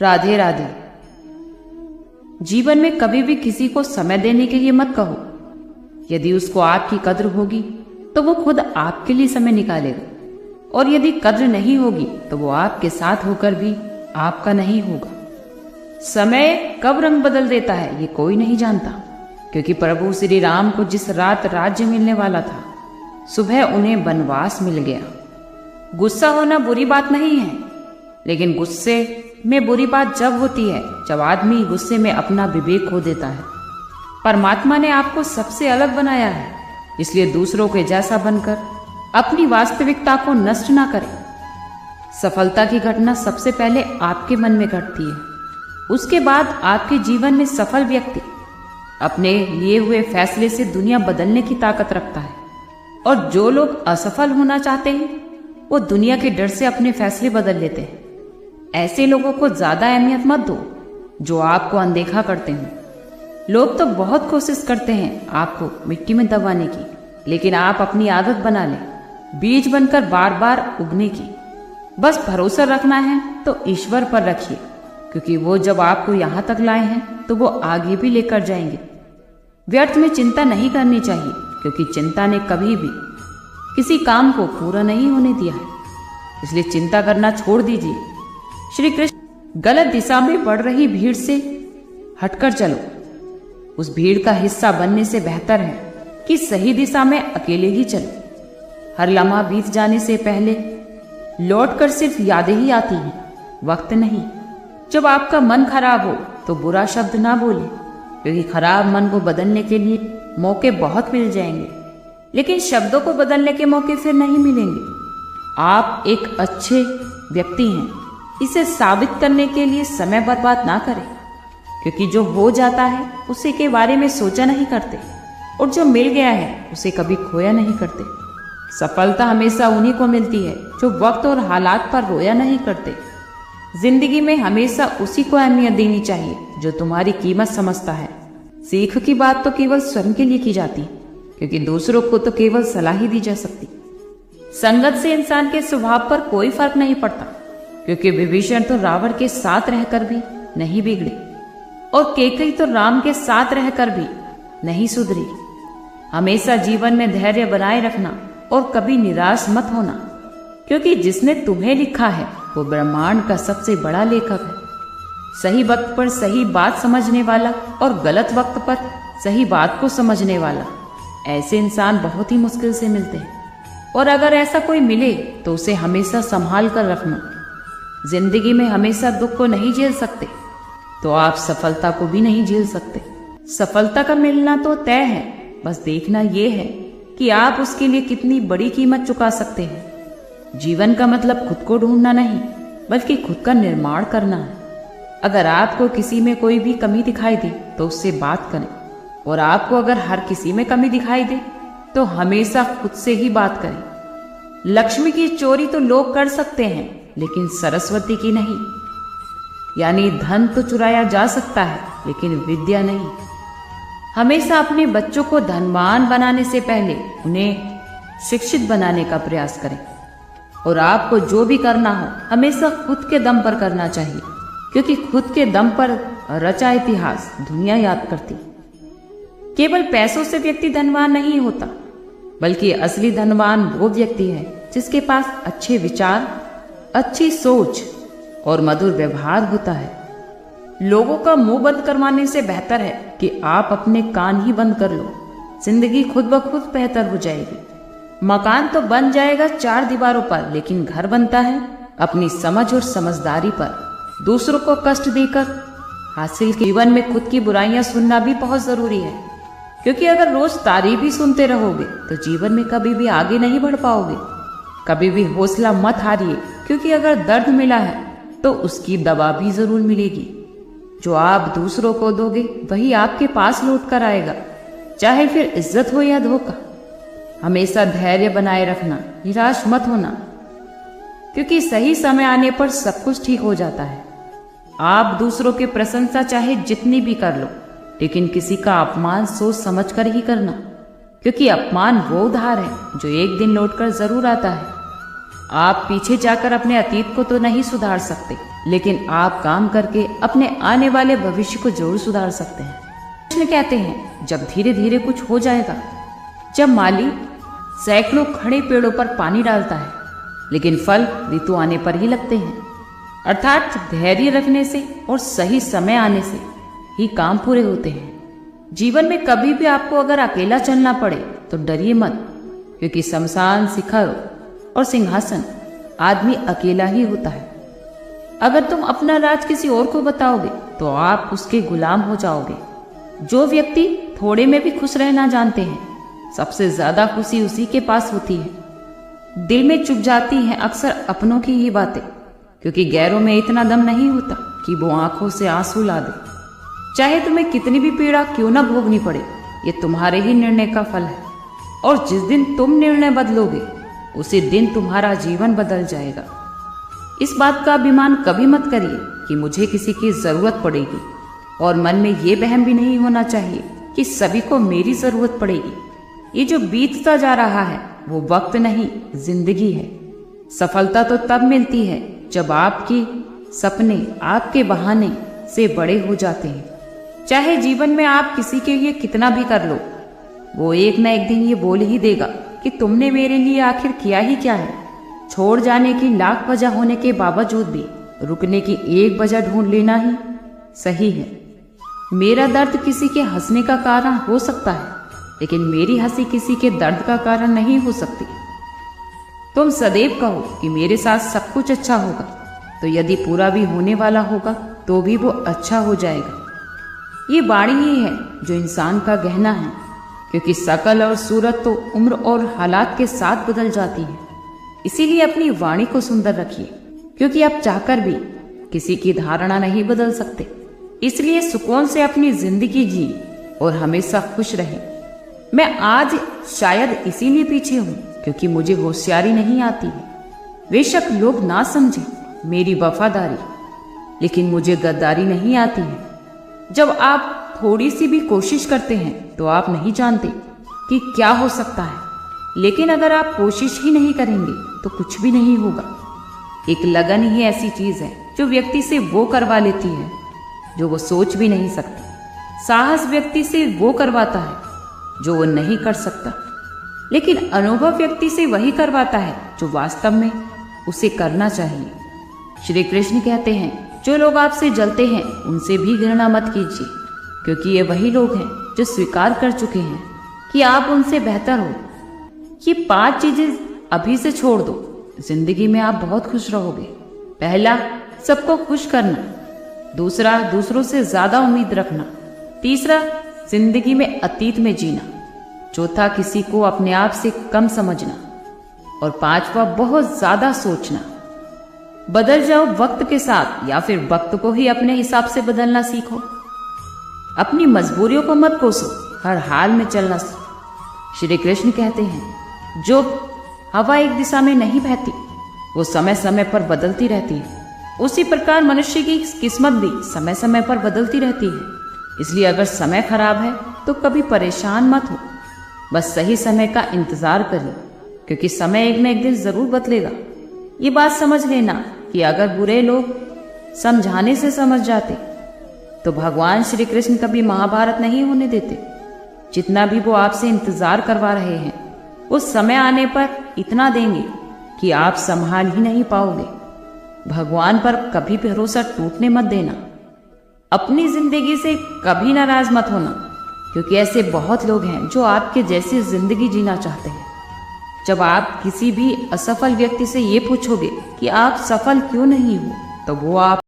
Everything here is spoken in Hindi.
राधे राधे। जीवन में कभी भी किसी को समय देने के लिए मत कहो। यदि उसको आपकी कद्र होगी तो वो खुद आपके लिए समय निकालेगा, और यदि कद्र नहीं होगी तो वो आपके साथ होकर भी आपका नहीं होगा। समय कब रंग बदल देता है ये कोई नहीं जानता, क्योंकि प्रभु श्री राम को जिस रात राज्य मिलने वाला था, सुबह उन्हें वनवास मिल गया। गुस्सा होना बुरी बात नहीं है, लेकिन गुस्से में बुरी बात जब होती है जब आदमी गुस्से में अपना विवेक खो देता है। परमात्मा ने आपको सबसे अलग बनाया है, इसलिए दूसरों के जैसा बनकर अपनी वास्तविकता को नष्ट ना करें। सफलता की घटना सबसे पहले आपके मन में घटती है, उसके बाद आपके जीवन में सफल व्यक्ति अपने लिए हुए फैसले से दुनिया बदलने की ताकत रखता है। और जो लोग असफल होना चाहते हैं वो दुनिया के डर से अपने फैसले बदल लेते हैं। ऐसे लोगों को ज्यादा अहमियत मत दो जो आपको अनदेखा करते हैं। लोग तो बहुत कोशिश करते हैं आपको मिट्टी में दबाने की, लेकिन आप अपनी आदत बना लें बीज बनकर बार बार उगने की। बस भरोसा रखना है तो ईश्वर पर रखिए, क्योंकि वो जब आपको यहाँ तक लाए हैं तो वो आगे भी लेकर जाएंगे। व्यर्थ में चिंता नहीं करनी चाहिए, क्योंकि चिंता ने कभी भी किसी काम को पूरा नहीं होने दिया है, इसलिए चिंता करना छोड़ दीजिए। श्री कृष्ण गलत दिशा में बढ़ रही भीड़ से हटकर चलो। उस भीड़ का हिस्सा बनने से बेहतर है कि सही दिशा में अकेले ही चलो। हर लम्हा बीत जाने से पहले लौटकर सिर्फ यादें ही आती हैं, वक्त नहीं। जब आपका मन खराब हो तो बुरा शब्द ना बोले, क्योंकि खराब मन को बदलने के लिए मौके बहुत मिल जाएंगे, लेकिन शब्दों को बदलने के मौके फिर नहीं मिलेंगे। आप एक अच्छे व्यक्ति हैं, इसे साबित करने के लिए समय बर्बाद ना करें, क्योंकि जो हो जाता है उसे के बारे में सोचा नहीं करते, और जो मिल गया है उसे कभी खोया नहीं करते। सफलता हमेशा उन्हीं को मिलती है जो वक्त और हालात पर रोया नहीं करते। जिंदगी में हमेशा उसी को अहमियत देनी चाहिए जो तुम्हारी कीमत समझता है। सीख की बात तो केवल स्वयं के लिए की जाती, क्योंकि दूसरों को तो केवल सलाह ही दी जा सकती। संगत से इंसान के स्वभाव पर कोई फर्क नहीं पड़ता, क्योंकि विभीषण तो रावण के साथ रहकर भी नहीं बिगड़े, और कैकेयी तो राम के साथ रहकर भी नहीं सुधरी। हमेशा जीवन में धैर्य बनाए रखना और कभी निराश मत होना, क्योंकि जिसने तुम्हें लिखा है वो ब्रह्मांड का सबसे बड़ा लेखक है। सही वक्त पर सही बात समझने वाला और गलत वक्त पर सही बात को समझने वाला, ऐसे इंसान बहुत ही मुश्किल से मिलते हैं। और अगर ऐसा कोई मिले तो उसे हमेशा संभाल कर रखना। जिंदगी में हमेशा दुख को नहीं झेल सकते तो आप सफलता को भी नहीं झेल सकते। सफलता का मिलना तो तय है, बस देखना यह है कि आप उसके लिए कितनी बड़ी कीमत चुका सकते हैं। जीवन का मतलब खुद को ढूंढना नहीं, बल्कि खुद का निर्माण करना है। अगर आपको किसी में कोई भी कमी दिखाई दे तो उससे बात करें, और आपको अगर हर किसी में कमी दिखाई दे तो हमेशा खुद से ही बात करें। लक्ष्मी की चोरी तो लोग कर सकते हैं, लेकिन सरस्वती की नहीं। यानी धन तो चुराया जा सकता है, लेकिन विद्या नहीं। हमेशा अपने बच्चों को धनवान बनाने से पहले उन्हें शिक्षित बनाने का प्रयास करें। और आपको जो भी करना हो हमेशा खुद के दम पर करना चाहिए, क्योंकि खुद के दम पर रचा इतिहास दुनिया याद करती। केवल पैसों से व्यक्ति धनवान नहीं होता, बल्कि असली धनवान वो व्यक्ति है जिसके पास अच्छे विचार, अच्छी सोच और मधुर व्यवहार होता है। लोगों का मुंह बंद करवाने से बेहतर है कि आप अपने कान ही बंद कर लो। जिंदगी खुद ब खुद बेहतर हो जाएगी। मकान तो बन जाएगा 4 दीवारों पर, लेकिन घर बनता है अपनी समझ और समझदारी पर। दूसरों को कष्ट देकर हासिल जीवन में खुद की बुराइयां सुनना भी बहुत जरूरी है, क्योंकि अगर रोज तारीफ ही सुनते रहोगे तो जीवन में कभी भी आगे नहीं बढ़ पाओगे। कभी भी हौसला मत हारिए, क्योंकि अगर दर्द मिला है तो उसकी दवा भी जरूर मिलेगी। जो आप दूसरों को दोगे वही आपके पास लौट कर आएगा, चाहे फिर इज्जत हो या धोखा। हमेशा धैर्य बनाए रखना, निराश मत होना, क्योंकि सही समय आने पर सब कुछ ठीक हो जाता है। आप दूसरों की प्रशंसा चाहे जितनी भी कर लो, लेकिन किसी का अपमान सोच समझ कर ही करना, क्योंकि अपमान वो उधार है जो एक दिन लौटकर जरूर आता है। आप पीछे जाकर अपने अतीत को तो नहीं सुधार सकते, लेकिन आप काम करके अपने आने वाले भविष्य को जरूर सुधार सकते हैं। कृष्ण कहते हैं, जब धीरे धीरे कुछ हो जाएगा, जब माली सैकड़ों खड़े पेड़ों पर पानी डालता है लेकिन फल ऋतु आने पर ही लगते हैं, अर्थात धैर्य रखने से और सही समय आने से ही काम पूरे होते हैं। जीवन में कभी भी आपको अगर अकेला चलना पड़े तो डरिए मत, क्योंकि शमशान, शिखर और सिंहासन आदमी अकेला ही होता है। अगर तुम अपना राज किसी और को बताओगे तो आप उसके गुलाम हो जाओगे। जो व्यक्ति थोड़े में भी खुश रहना जानते हैं, सबसे ज्यादा खुशी उसी के पास होती है। दिल में चुप जाती हैं अक्सर अपनों की ही बातें, क्योंकि गैरों में इतना दम नहीं होता कि वो आंखों से आंसू ला दे। चाहे तुम्हें कितनी भी पीड़ा क्यों न भोगनी पड़े, ये तुम्हारे ही निर्णय का फल है। और जिस दिन तुम निर्णय बदलोगे, उसी दिन तुम्हारा जीवन बदल जाएगा। इस बात का अभिमान कभी मत करिए कि मुझे किसी की जरूरत पड़ेगी, और मन में ये वहम भी नहीं होना चाहिए कि सभी को मेरी जरूरत पड़ेगी। ये जो बीतता जा रहा है वो वक्त नहीं, जिंदगी है। सफलता तो तब मिलती है जब आपके सपने आपके बहाने से बड़े हो जाते हैं। चाहे जीवन में आप किसी के लिए कितना भी कर लो, वो एक न एक दिन ये बोल ही देगा कि तुमने मेरे लिए आखिर किया ही क्या है। छोड़ जाने की लाख वजह होने के बावजूद भी रुकने की एक वजह ढूंढ लेना ही सही है। मेरा दर्द किसी के हंसने का कारण हो सकता है, लेकिन मेरी हंसी किसी के दर्द का कारण नहीं हो सकती। तुम सदैव कहो कि मेरे साथ सब कुछ अच्छा होगा, तो यदि पूरा भी होने वाला होगा तो भी वो अच्छा हो जाएगा। ये वाणी ही है जो इंसान का गहना है, क्योंकि शकल और सूरत तो उम्र और हालात के साथ बदल जाती है। इसीलिए अपनी वाणी को सुंदर रखिए, क्योंकि आप चाहकर भी किसी की धारणा नहीं बदल सकते। इसलिए सुकून से अपनी जिंदगी जी और हमेशा खुश रहें। मैं आज शायद इसीलिए पीछे हूँ क्योंकि मुझे होशियारी नहीं आती है। बेशक लोग ना समझें मेरी वफादारी, लेकिन मुझे गद्दारी नहीं आती है। जब आप थोड़ी सी भी कोशिश करते हैं तो आप नहीं जानते कि क्या हो सकता है, लेकिन अगर आप कोशिश ही नहीं करेंगे तो कुछ भी नहीं होगा। एक लगन ही ऐसी चीज है जो व्यक्ति से वो करवा लेती है जो वो सोच भी नहीं सकता। साहस व्यक्ति से वो करवाता है जो वो नहीं कर सकता, लेकिन अनुभव व्यक्ति से वही करवाता है जो वास्तव में उसे करना चाहिए। श्री कृष्ण कहते हैं, जो लोग आपसे जलते हैं उनसे भी घृणा मत कीजिए, क्योंकि ये वही लोग हैं जो स्वीकार कर चुके हैं कि आप उनसे बेहतर हो। ये 5 चीजें अभी से छोड़ दो, जिंदगी में आप बहुत खुश रहोगे। पहला, सबको खुश करना। दूसरा, दूसरों से ज्यादा उम्मीद रखना। तीसरा, जिंदगी में अतीत में जीना। चौथा, किसी को अपने आप से कम समझना। और 5वां, बहुत ज्यादा सोचना। बदल जाओ वक्त के साथ, या फिर वक्त को ही अपने हिसाब से बदलना सीखो। अपनी मजबूरियों को मत कोसो, हर हाल में चलना सीखो। श्री कृष्ण कहते हैं, जो हवा एक दिशा में नहीं बहती वो समय समय पर बदलती रहती है, उसी प्रकार मनुष्य की किस्मत भी समय समय पर बदलती रहती है। इसलिए अगर समय खराब है तो कभी परेशान मत हो, बस सही समय का इंतजार करिए, क्योंकि समय एक न एक दिन जरूर बदलेगा। ये बात समझ लेना कि अगर बुरे लोग समझाने से समझ जाते तो भगवान श्री कृष्ण कभी महाभारत नहीं होने देते। जितना भी वो आपसे इंतजार करवा रहे हैं, उस समय आने पर इतना देंगे कि आप संभाल ही नहीं पाओगे। भगवान पर कभी भरोसा टूटने मत देना। अपनी जिंदगी से कभी नाराज मत होना, क्योंकि ऐसे बहुत लोग हैं जो आपके जैसी जिंदगी जीना चाहते हैं। जब आप किसी भी असफल व्यक्ति से ये पूछोगे कि आप सफल क्यों नहीं हो, तो वो आप